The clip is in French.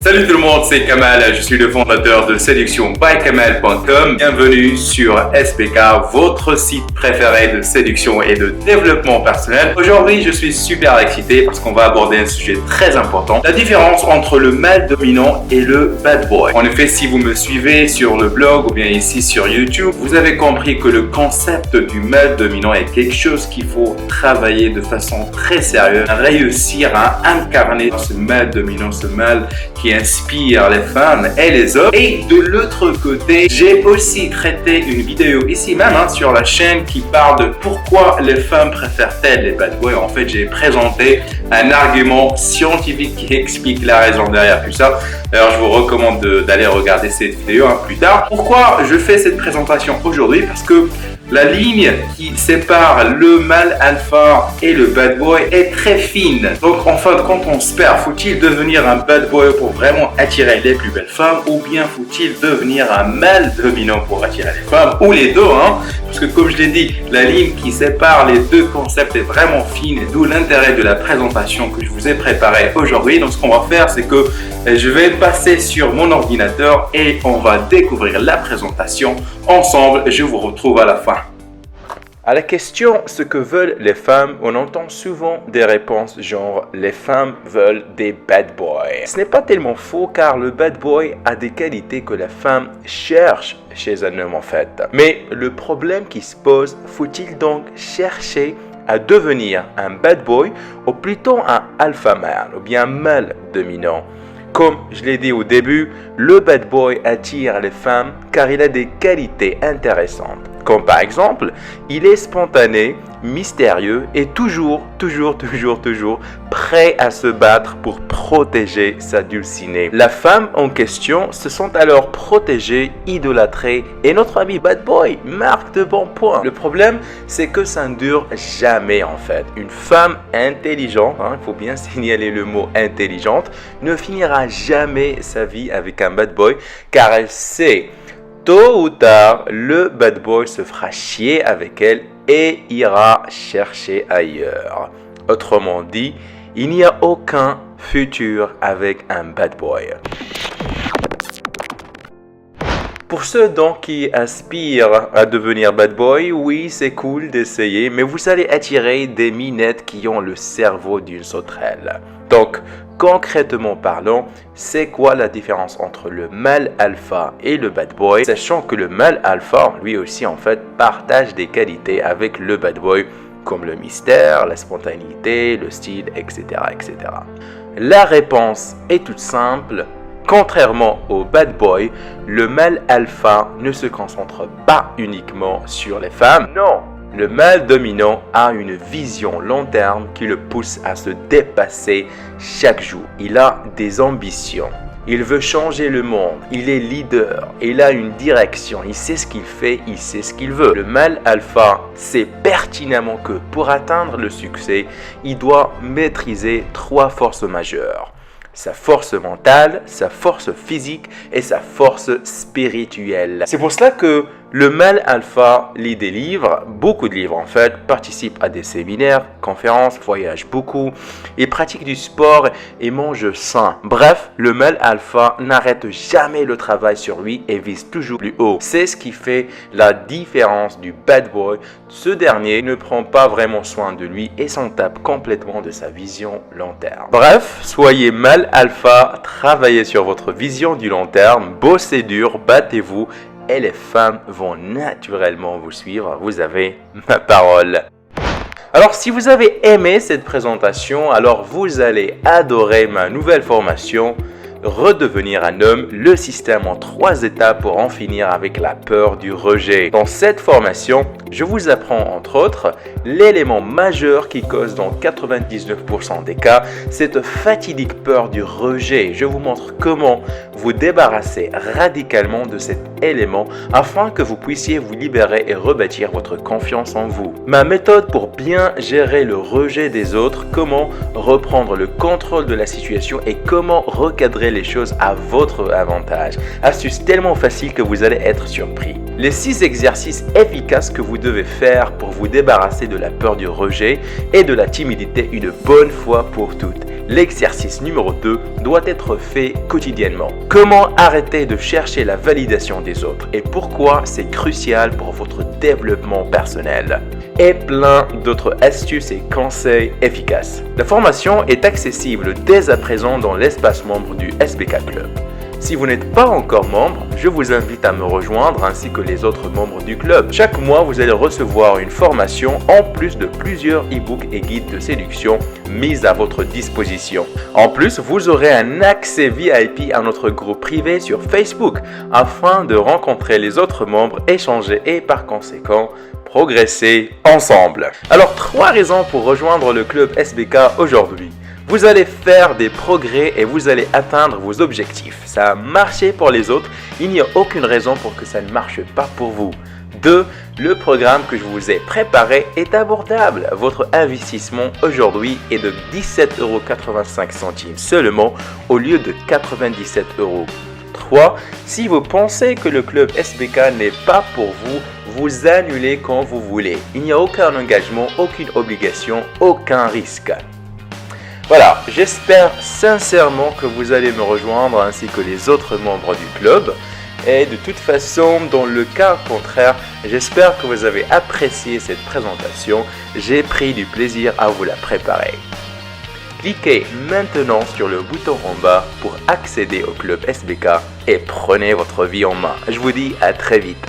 Salut tout le monde, c'est Kamal, je suis le fondateur de séductionbykamal.com. Bienvenue sur SPK, votre site préféré de séduction et de développement personnel. Aujourd'hui, je suis super excité parce qu'on va aborder un sujet très important, la différence entre le mâle dominant et le bad boy. En effet, si vous me suivez sur le blog ou bien ici sur YouTube, vous avez compris que le concept du mâle dominant est quelque chose qu'il faut travailler de façon très sérieuse, réussir à incarner ce mâle dominant, ce mâle qui inspire les femmes et les hommes. Et de l'autre côté, j'ai aussi traité une vidéo ici même sur la chaîne qui parle de pourquoi les femmes préfèrent-elles les bad boys. En fait, j'ai présenté un argument scientifique qui explique la raison derrière tout ça. D'ailleurs, je vous recommande d'aller regarder cette vidéo plus tard. Pourquoi je fais cette présentation aujourd'hui? Parce que la ligne qui sépare le mâle alpha et le bad boy est très fine. Donc en fin de compte, on se perd. Faut-il devenir un bad boy pour vraiment attirer les plus belles femmes, ou bien faut-il devenir un mâle dominant pour attirer les femmes, ou les deux, Parce que comme je l'ai dit, la ligne qui sépare les deux concepts est vraiment fine, et d'où l'intérêt de la présentation que je vous ai préparée aujourd'hui. Donc ce qu'on va faire, c'est que je vais passer sur mon ordinateur et on va découvrir la présentation ensemble. Je vous retrouve à la fin. À la question ce que veulent les femmes, on entend souvent des réponses genre les femmes veulent des bad boys. Ce n'est pas tellement faux car le bad boy a des qualités que la femme cherche chez un homme en fait. Mais le problème qui se pose, faut-il donc chercher à devenir un bad boy ou plutôt un alpha male ou bien un mâle dominant? Comme je l'ai dit au début, le bad boy attire les femmes car il a des qualités intéressantes. Comme par exemple, il est spontané, mystérieux et toujours prêt à se battre pour protéger sa dulcinée. La femme en question se sent alors protégée, idolâtrée et notre ami bad boy marque de bons points. Le problème, c'est que ça ne dure jamais en fait. Une femme intelligente, il faut bien signaler le mot intelligente, ne finira jamais sa vie avec un bad boy car elle sait tôt ou tard, le bad boy se fera chier avec elle et ira chercher ailleurs. Autrement dit, il n'y a aucun futur avec un bad boy. Pour ceux donc qui aspirent à devenir bad boy, oui, c'est cool d'essayer, mais vous allez attirer des minettes qui ont le cerveau d'une sauterelle. Donc, concrètement parlant, c'est quoi la différence entre le mâle alpha et le bad boy? Sachant que le mâle alpha, lui aussi en fait, partage des qualités avec le bad boy, comme le mystère, la spontanéité, le style, etc., etc. La réponse est toute simple. Contrairement au bad boy, le mâle alpha ne se concentre pas uniquement sur les femmes. Non, le mâle dominant a une vision long terme qui le pousse à se dépasser chaque jour. Il a des ambitions. Il veut changer le monde. Il est leader. Il a une direction. Il sait ce qu'il fait. Il sait ce qu'il veut. Le mâle alpha sait pertinemment que pour atteindre le succès, il doit maîtriser 3 forces majeures. Sa force mentale, sa force physique et sa force spirituelle. C'est pour cela que le mâle alpha lit des livres, beaucoup de livres en fait, participe à des séminaires, conférences, voyage beaucoup, il pratique du sport et mange sain. Bref, le mâle alpha n'arrête jamais le travail sur lui et vise toujours plus haut. C'est ce qui fait la différence du bad boy. Ce dernier ne prend pas vraiment soin de lui et s'en tape complètement de sa vision long terme. Bref, soyez mâle alpha, travaillez sur votre vision du long terme, bossez dur, battez-vous et les femmes vont naturellement vous suivre. Vous avez ma parole. Alors si vous avez aimé cette présentation, alors vous allez adorer ma nouvelle formation Redevenir un homme, le système en 3 étapes pour en finir avec la peur du rejet. Dans cette formation, je vous apprends entre autres l'élément majeur qui cause dans 99% des cas cette fatidique peur du rejet. Je vous montre comment vous débarrasser radicalement de cet élément afin que vous puissiez vous libérer et rebâtir votre confiance en vous. Ma méthode pour bien gérer le rejet des autres, comment reprendre le contrôle de la situation et comment recadrer les choses à votre avantage. Astuce tellement facile que vous allez être surpris. Les 6 exercices efficaces que vous devez faire pour vous débarrasser de la peur du rejet et de la timidité une bonne fois pour toutes. L'exercice numéro 2 doit être fait quotidiennement. Comment arrêter de chercher la validation des autres et pourquoi c'est crucial pour votre développement personnel. Et plein d'autres astuces et conseils efficaces. La formation est accessible dès à présent dans l'espace membre du SBK Club. Si vous n'êtes pas encore membre, je vous invite à me rejoindre ainsi que les autres membres du club. Chaque mois, vous allez recevoir une formation en plus de plusieurs e-books et guides de séduction mis à votre disposition. En plus, vous aurez un accès VIP à notre groupe privé sur Facebook afin de rencontrer les autres membres, échanger et par conséquent progresser ensemble. Alors, 3 raisons pour rejoindre le club SBK aujourd'hui. Vous allez faire des progrès et vous allez atteindre vos objectifs. Ça a marché pour les autres, il n'y a aucune raison pour que ça ne marche pas pour vous. 2. Le programme que je vous ai préparé est abordable. Votre investissement aujourd'hui est de 17,85 € seulement au lieu de 97 €. 3. Si vous pensez que le club SBK n'est pas pour vous, vous annulez quand vous voulez. Il n'y a aucun engagement, aucune obligation, aucun risque. Voilà, j'espère sincèrement que vous allez me rejoindre ainsi que les autres membres du club. Et de toute façon, dans le cas contraire, j'espère que vous avez apprécié cette présentation. J'ai pris du plaisir à vous la préparer. Cliquez maintenant sur le bouton en bas pour accéder au club SBK et prenez votre vie en main. Je vous dis à très vite.